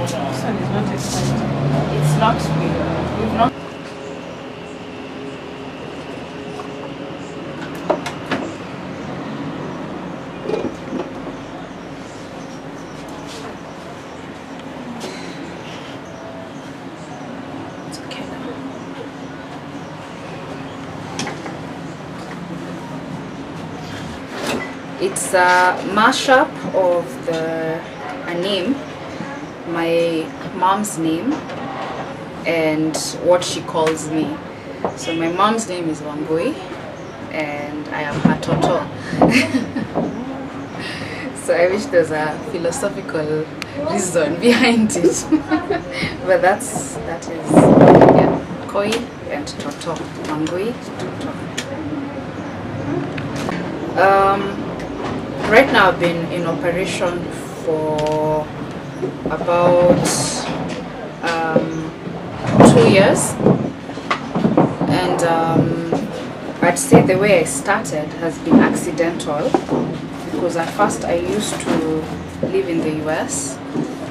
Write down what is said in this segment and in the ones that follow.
This one is not exciting. It's not weird. We've not. It's okay now. It's a mashup of a name, my mom's name, and what she calls me. So my mom's name is Wangui, and I am her Toto. So I wish there's a philosophical reason behind it, but that is yeah, Koi and Toto, Wangui, Toto. Right now I've been in operation for about 2 years, and I'd say the way I started has been accidental, because at first I used to live in the US,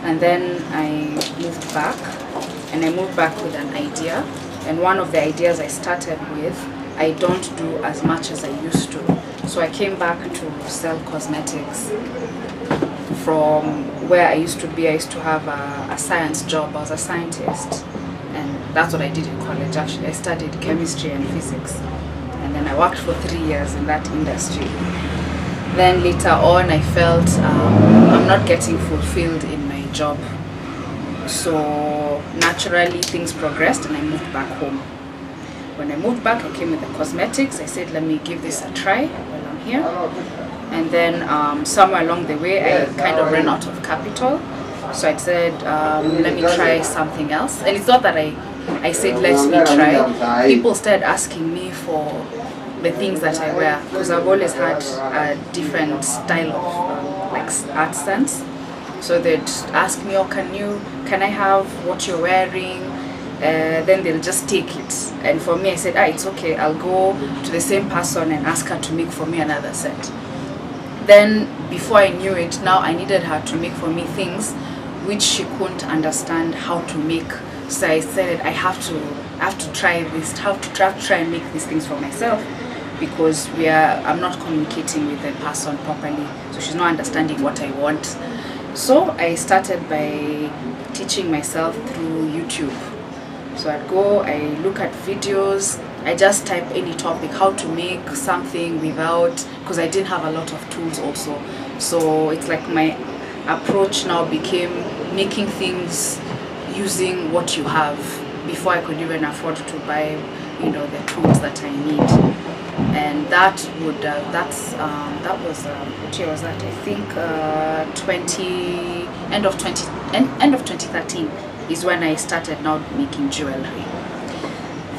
and then I moved back, and I moved back with an idea, and one of the ideas I started with, I don't do as much as I used to. So I came back to sell cosmetics. From where I used to be, I used to have a science job. I was a scientist, and that's what I did in college. Actually, I studied chemistry and physics, and then I worked for 3 years in that industry. Then later on, I felt I'm not getting fulfilled in my job. So naturally, things progressed, and I moved back home. When I moved back, I came with the cosmetics. I said, let me give this a try while I'm here. And then somewhere along the way, I kind of ran out of capital. So I said, let me try something else. And it's not that I said, let me try. People started asking me for the things that I wear, because I've always had a different style of like art sense. So they'd ask me, oh, can I have what you're wearing? Then they'll just take it, and for me I said, it's okay, I'll go to the same person and ask her to make for me another set. Then before I knew it, now I needed her to make for me things which she couldn't understand how to make. So I said, I have to try this, have to try and make these things for myself, because I'm not communicating with the person properly, so she's not understanding what I want. So I started by teaching myself through YouTube. So I'd go, I look at videos, I just type any topic, how to make something without, because I didn't have a lot of tools also. So it's like my approach now became making things using what you have, before I could even afford to buy, the tools that I need. And that was what year was that? I think end of 2013 is when I started now making jewelry.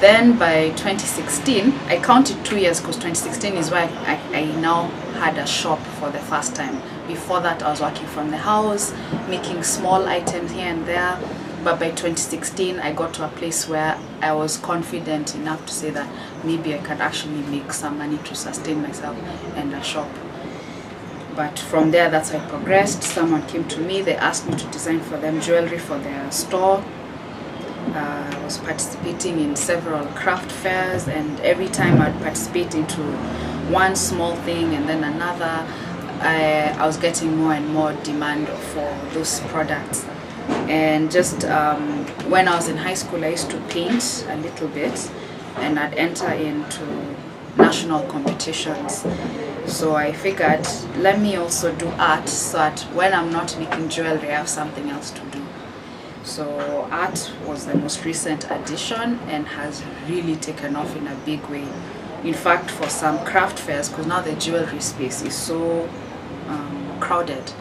Then by 2016, I counted 2 years, because 2016 is where I now had a shop for the first time. Before that, I was working from the house, making small items here and there. But by 2016, I got to a place where I was confident enough to say that maybe I could actually make some money to sustain myself and a shop. But from there, that's how I progressed. Someone came to me, they asked me to design for them jewelry for their store. I was participating in several craft fairs, and every time I'd participate into one small thing and then another, I was getting more and more demand for those products. And just when I was in high school, I used to paint a little bit, and I'd enter into national competitions. So I figured, let me also do art, so that when I'm not making jewelry, I have something else to do. So art was the most recent addition and has really taken off in a big way. In fact, for some craft fairs, because now the jewelry space is so crowded,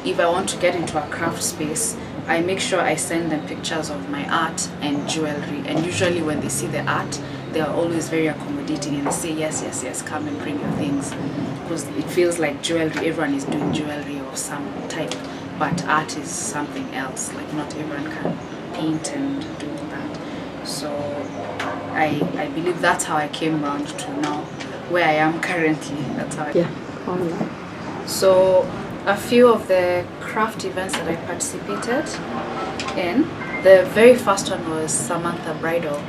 if I want to get into a craft space, I make sure I send them pictures of my art and jewelry, and usually when they see the art, they are always very accommodating, and they say, yes, come and bring your things, because it feels like jewelry, everyone is doing jewelry of some type, but art is something else. Like, not everyone can paint and do that. So I believe that's how I came around to now where I am currently. That's how So a few of the craft events that I participated, in. The very first one was Samantha Bridal.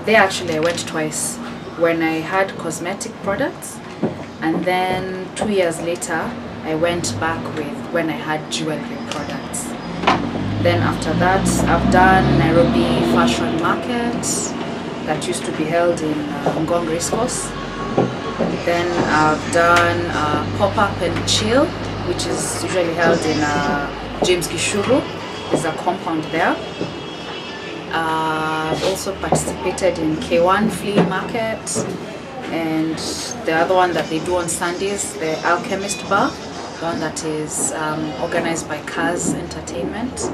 There actually I went twice, when I had cosmetic products, and then 2 years later I went back with when I had jewelry products. Then after that I've done Nairobi Fashion Market that used to be held in Ngong Racecourse. Then I've done Pop-Up and Chill, which is usually held in James Gishuru. There's a compound there. I've also participated in K1 Flea Market, and the other one that they do on Sundays, the Alchemist Bar, the one that is organized by Cars Entertainment,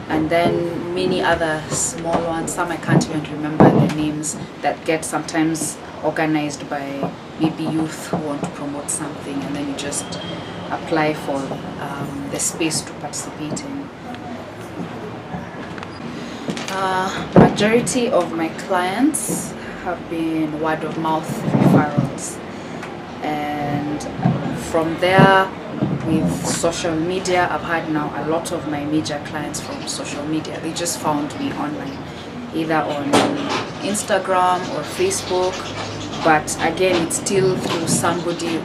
and then many other small ones, some I can't even remember the names, that get sometimes organized by maybe youth who want to promote something, and then you just apply for the space to participate in. Majority of my clients have been word of mouth referrals, and from there, with social media, I've had now a lot of my major clients from social media. They just found me online, either on Instagram or Facebook, but again it's still through somebody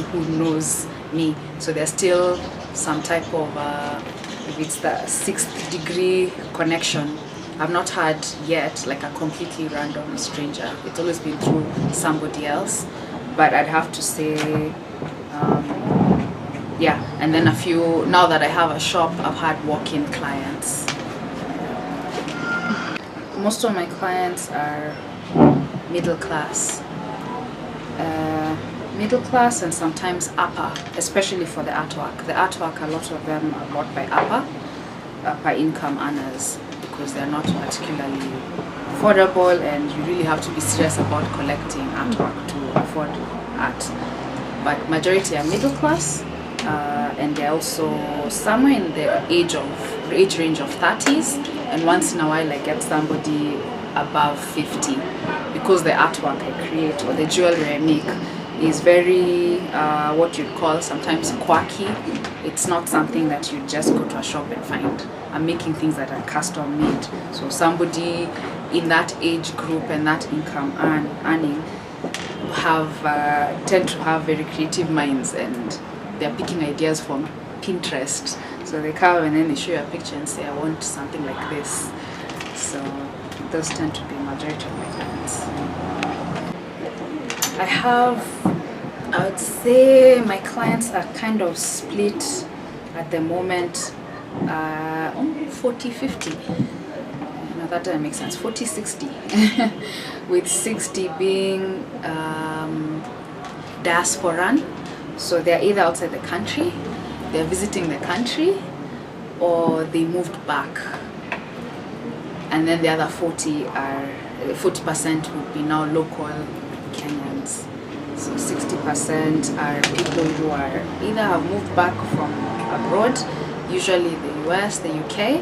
who knows me, so there's still some type of if it's the sixth degree connection. I've not had yet like a completely random stranger. It's always been through somebody else, but I'd have to say yeah, and then a few, now that I have a shop, I've had walk-in clients. Most of my clients are middle class, and sometimes upper, especially for the artwork. The artwork, a lot of them are bought by upper income earners, because they're not particularly affordable, and you really have to be serious about collecting artwork to afford art. But majority are middle class, and they're also somewhere in the age range of 30s, and once in a while I get somebody above 50, because the artwork I create or the jewelry I make is very what you'd call sometimes quirky. It's not something that you just go to a shop and find. I'm making things that are custom made, so somebody in that age group and that income earning tend to have very creative minds, and they're picking ideas from Pinterest. So they come and then they show you a picture and say, I want something like this. So those tend to be majority of my clients. I would say my clients are kind of split at the moment, 40-50. Now that doesn't make sense, 40-60, with 60 being diasporan. So they're either outside the country, they're visiting the country, or they moved back. And then the other 40% would be now local Kenyans. So 60% are people who are either have moved back from abroad, usually the US, the UK,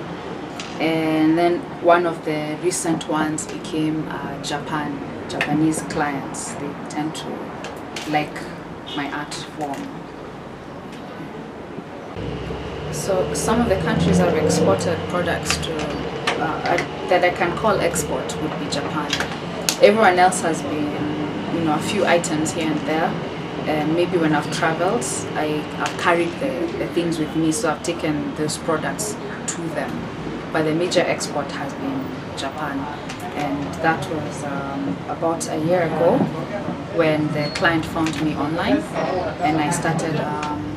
and then one of the recent ones became Japanese clients. They tend to like my art form. So some of the countries I've exported products to that I can call export would be Japan. Everyone else has been, a few items here and there. And maybe when I've traveled, I've carried the things with me, so I've taken those products to them. But the major export has been Japan, and that was about a year ago when the client found me online, and I started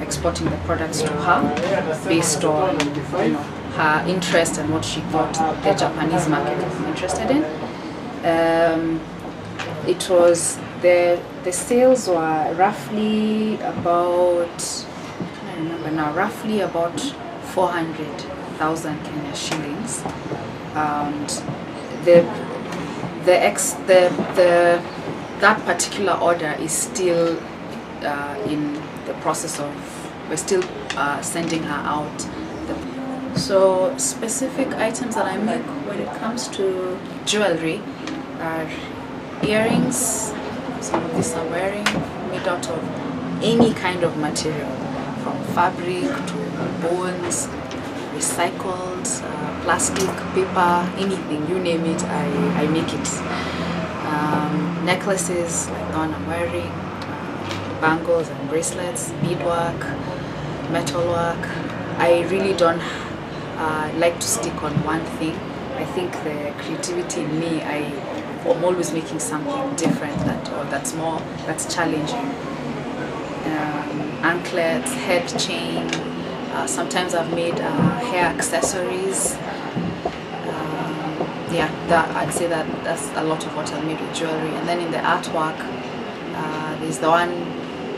exporting the products to her based on her interest and what she thought the Japanese market was interested in. It was the sales were roughly about, I don't remember now, roughly about 400,000 Kenya shillings, and that particular order is still in the process of, we're still sending her out. So specific items that I make when it comes to jewelry are earrings. Some of these are wearing, made out of any kind of material, from fabric to bones, recycled, plastic, paper, anything, you name it, I make it. Necklaces like the one I'm wearing, bangles and bracelets, beadwork, metalwork. I really don't like to stick on one thing. I think the creativity in me, I'm always making something different that's challenging. Anklets, head chain, sometimes I've made hair accessories. Yeah, I'd say that's a lot of what I've made with jewelry. And then in the artwork, there's the one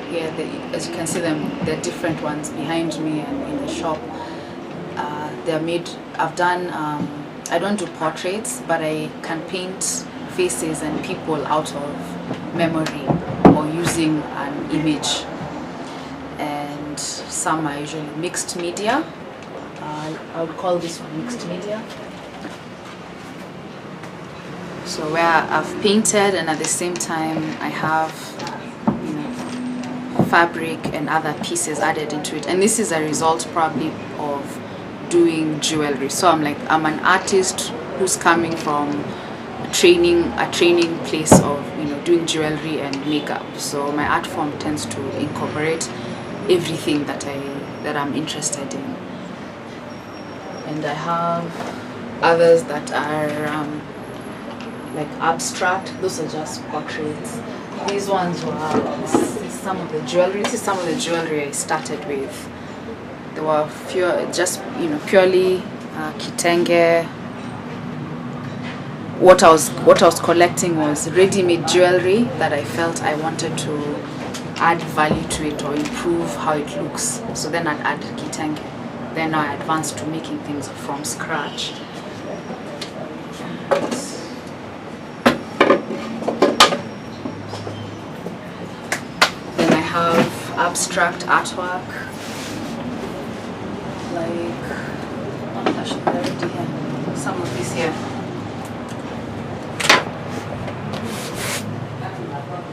here, as you can see they're different ones behind me and in the shop. They're made, I don't do portraits, but I can paint faces and people out of memory or using an image. And some are usually mixed media. I would call this one mixed media. So where I've painted and at the same time I have, you know, fabric and other pieces added into it. And this is a result probably of doing jewelry. So I'm an artist who's coming from a training place of, you know, doing jewelry and makeup. So my art form tends to incorporate everything that I'm interested in. And I have others that are like abstract. Those are just portraits. These ones were, this is some of the jewelry I started with. There were few, just, you know, purely kitenge. What I was collecting was ready-made jewelry that I felt I wanted to add value to it or improve how it looks. So then I'd add kitenge. Then I advanced to making things from scratch. Then I have abstract artwork, like, actually already here, some of these here.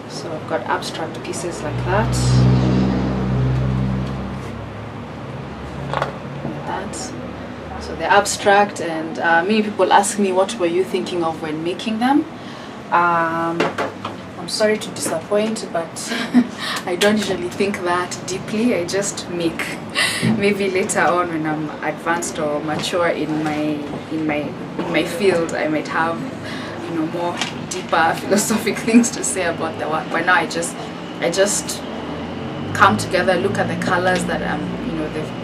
So I've got abstract pieces like that. So they're abstract, and many people ask me, what were you thinking of when making them? I'm sorry to disappoint, but I don't usually think that deeply. I just make. Maybe later on when I'm advanced or mature in my field, I might have, you know, more deeper philosophic things to say about the work. But now I just come together, look at the colors that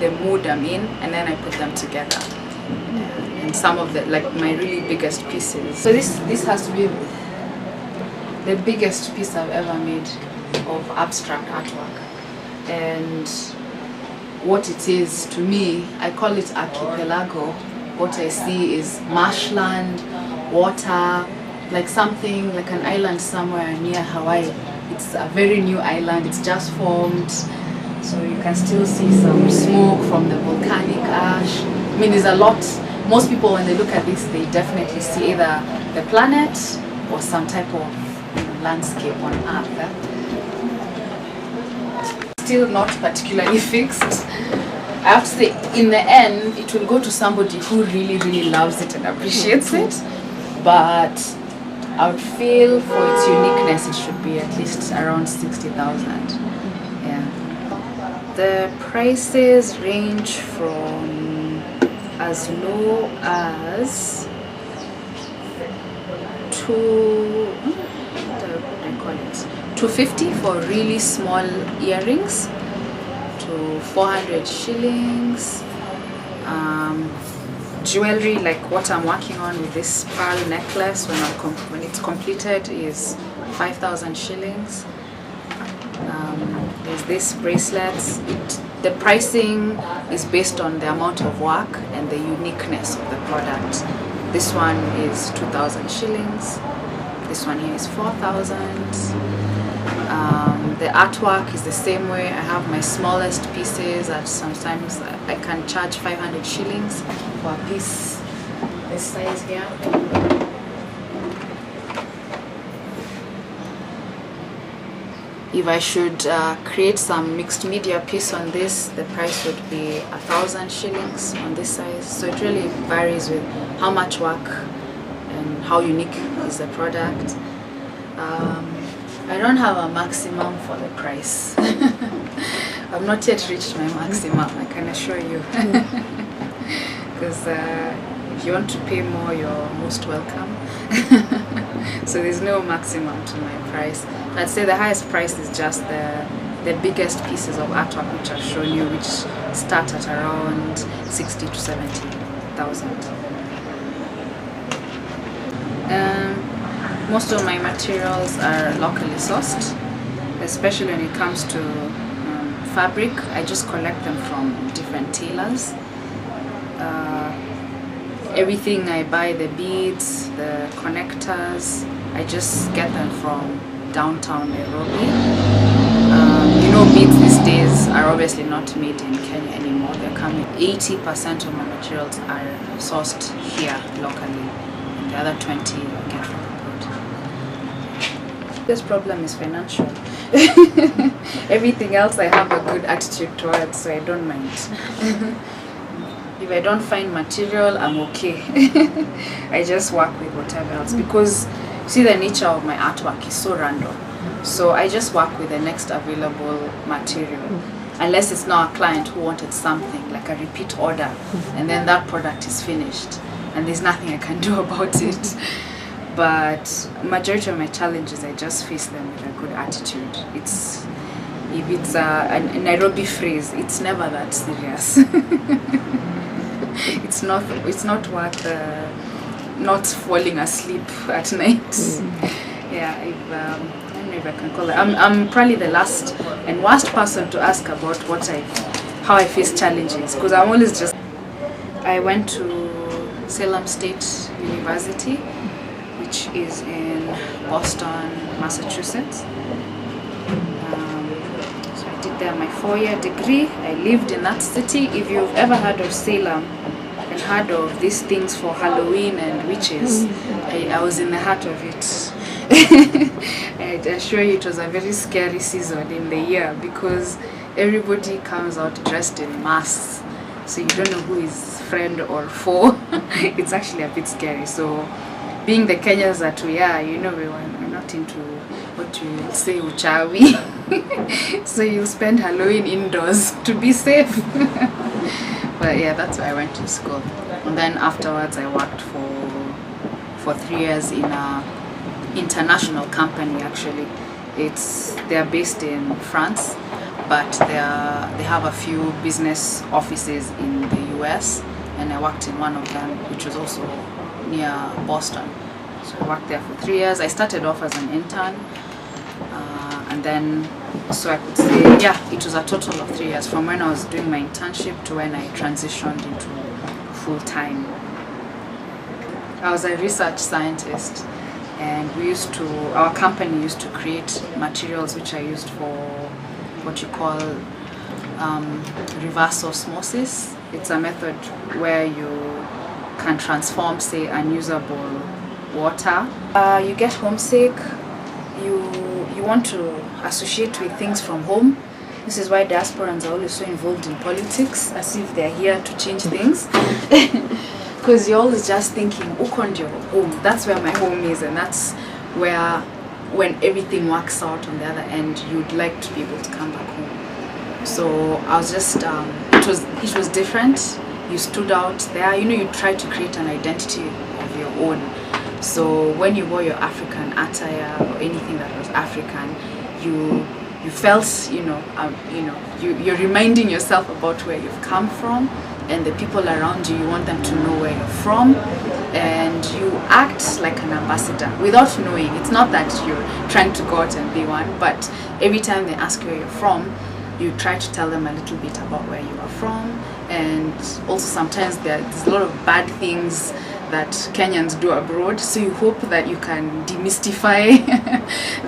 the mood I'm in, and then I put them together. And some of the, like, my really biggest pieces. So this has to be the biggest piece I've ever made of abstract artwork. And what it is to me, I call it archipelago. What I see is marshland, water, like something like an island somewhere near Hawaii. It's a very new island, it's just formed. So you can still see some smoke from the volcanic ash. I mean, there's a lot. Most people, when they look at this, they definitely see either the planet or some type of, you know, landscape on Earth. Still not particularly fixed. I have to say, in the end, it will go to somebody who really, really loves it and appreciates it. But I would feel for its uniqueness, it should be at least around 60,000. Yeah. The prices range from as low as $250 for really small earrings, to 400 shillings. Jewelry like what I'm working on with this pearl necklace, when it's completed, is 5,000 shillings. There's this bracelets. The pricing is based on the amount of work and the uniqueness of the product. This one is 2,000 shillings. This one here is 4,000. The artwork is the same way. I have my smallest pieces that sometimes I can charge 500 shillings for a piece this size here. If I should create some mixed media piece on this, the price would be 1,000 shillings on this size. So it really varies with how much work and how unique is the product. I don't have a maximum for the price. I've not yet reached my maximum, I can assure you. Because if you want to pay more, you're most welcome. So there's no maximum to my price. I'd say the highest price is just the biggest pieces of artwork which I've shown you, which start at around 60 to 70,000. Most of my materials are locally sourced, especially when it comes to fabric. I just collect them from different tailors. Everything I buy, the beads, the connectors, I just get them from downtown Nairobi. You know, beads these days are obviously not made in Kenya anymore. They're coming. 80% of my materials are sourced here locally, and the other 20 I get from abroad. This problem is financial. Everything else I have a good attitude towards, so I don't mind. If I don't find material, I'm okay. I just work with whatever else, because see, the nature of my artwork is so random. So I just work with the next available material, unless it's not a client who wanted something like a repeat order, and then that product is finished and there's nothing I can do about it. But majority of my challenges, I just face them with a good attitude. If it's a Nairobi phrase, it's never that serious. It's not worth not falling asleep at night. Yeah, I don't know if I can call it. I'm probably the last and worst person to ask about how I face challenges, because I'm always just. I went to Salem State University, which is in Boston, Massachusetts. So I did there my 4-year degree. I lived in that city. If you've ever heard of Salem and heard of these things for Halloween and witches, I was in the heart of it. I assure you, it was a very scary season in the year, because everybody comes out dressed in masks, so you don't know who is friend or foe. It's actually a bit scary. So being the Kenyans that we are, you know, we're not into what you say uchawi. So you spend Halloween indoors to be safe. But yeah, that's why I went to school. And then afterwards I worked for 3 years in a international company. Actually, they're based in France, but they have a few business offices in the US, and I worked in one of them, which was also near Boston. So I worked there for 3 years. I started off as an intern, and then, so I could say, yeah, it was a total of 3 years from when I was doing my internship to when I transitioned into full-time. I was a research scientist, and our company used to create materials which are used for what you call reverse osmosis. It's a method where you can transform, say, unusable water. You get homesick, you want to associate with things from home. This is why diasporans are always so involved in politics, as if they're here to change things. Because you're always just thinking, ukondio home, that's where my home is, and that's where, when everything works out on the other end, you'd like to be able to come back home. So I was just, it was different. You stood out there, you know, you try to create an identity of your own. So when you wore your African attire or anything that was African, you felt, you're reminding yourself about where you've come from, and the people around you, you want them to know where you're from, and you act like an ambassador without knowing. It's not that you're trying to go out and be one, but every time they ask you where you're from, you try to tell them a little bit about where you are from. And also sometimes there's a lot of bad things that Kenyans do abroad, so you hope that you can demystify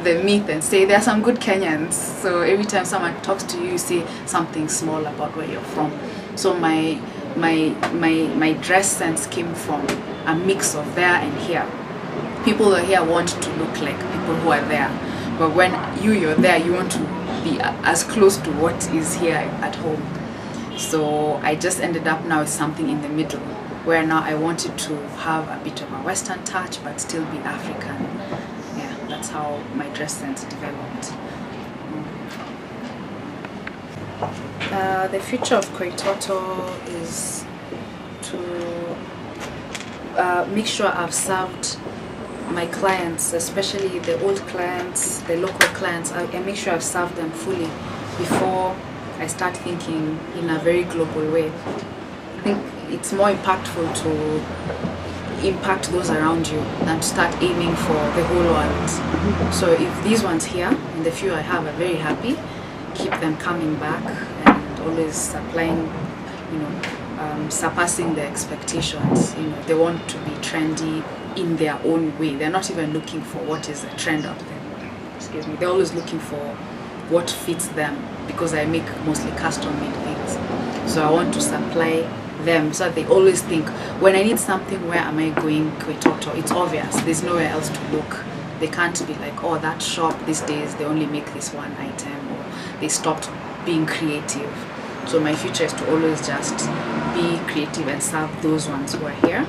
the myth and say there are some good Kenyans. So every time someone talks to you, you say something small about where you're from. So my dress sense came from a mix of there and here. People who are here want to look like people who are there, but when you're there, you want to be as close to what is here at home. So I just ended up now with something in the middle, where now I wanted to have a bit of a Western touch but still be African. Yeah, that's how my dress sense developed. The future of Koitoto is to make sure I've served my clients, especially the old clients, the local clients. I make sure I've served them fully before I start thinking in a very global way. I think it's more impactful to impact those around you than to start aiming for the whole world. So if these ones here and the few I have are very happy, keep them coming back and always supplying, surpassing their expectations. They want to be trendy in their own way. They're not even looking for what is a trend out there. Excuse me. They're always looking for what fits them, because I make mostly custom-made things. So I want to supply them so that they always think, when I need something, where am I going? Koitoto. It's obvious. There's nowhere else to look. They can't be like, oh, that shop these days, they only make this one item, or they stopped being creative. So my future is to always just be creative and serve those ones who are here.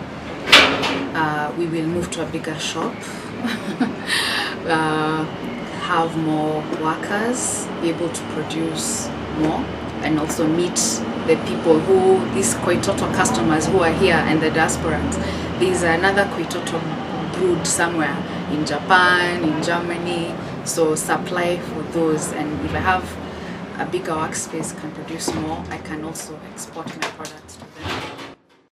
We will move to a bigger shop, have more workers, be able to produce more, and also meet the people these Koitoto customers who are here and the diasporans. There's another Koitoto brewed somewhere in Japan, in Germany, so supply for those. And if I have a bigger workspace, can produce more, I can also export my products.